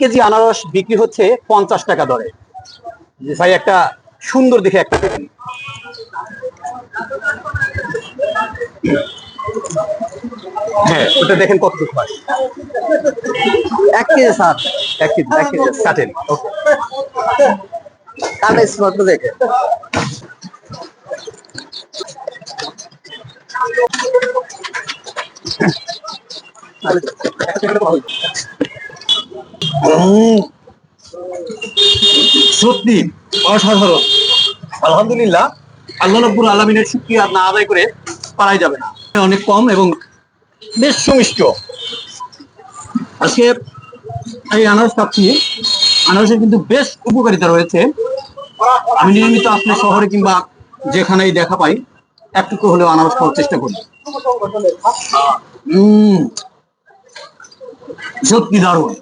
KG আনারস বিক্রি হচ্ছে 50 টাকা দরে। ভাই একটা সুন্দর দেখে একটা দেখেন। হ্যাঁ, ওটা দেখেন কতটুকু হয়। 1 কেজি স্যার। 1 কেজি কাটেন। ওকে, কাটা স্পট দেখে সত্যি অসাধারণ। আলহামদুলিল্লাহ, আল্লাহ রাব্বুল আলামিনের শুকরিয়া না আদায় করে পারাই যাবে না। অনেক কম এবং বেশ সুমিষ্ট। আজকে এই আনারস খাচ্ছি, আনারসের কিন্তু বেশ উপকারিতা রয়েছে। আমি নিয়মিত আসলে শহরে কিংবা যেখানেই দেখা পাই একটুকু হলেও আনারস খাওয়ার চেষ্টা করি। সত্যি দারুণ।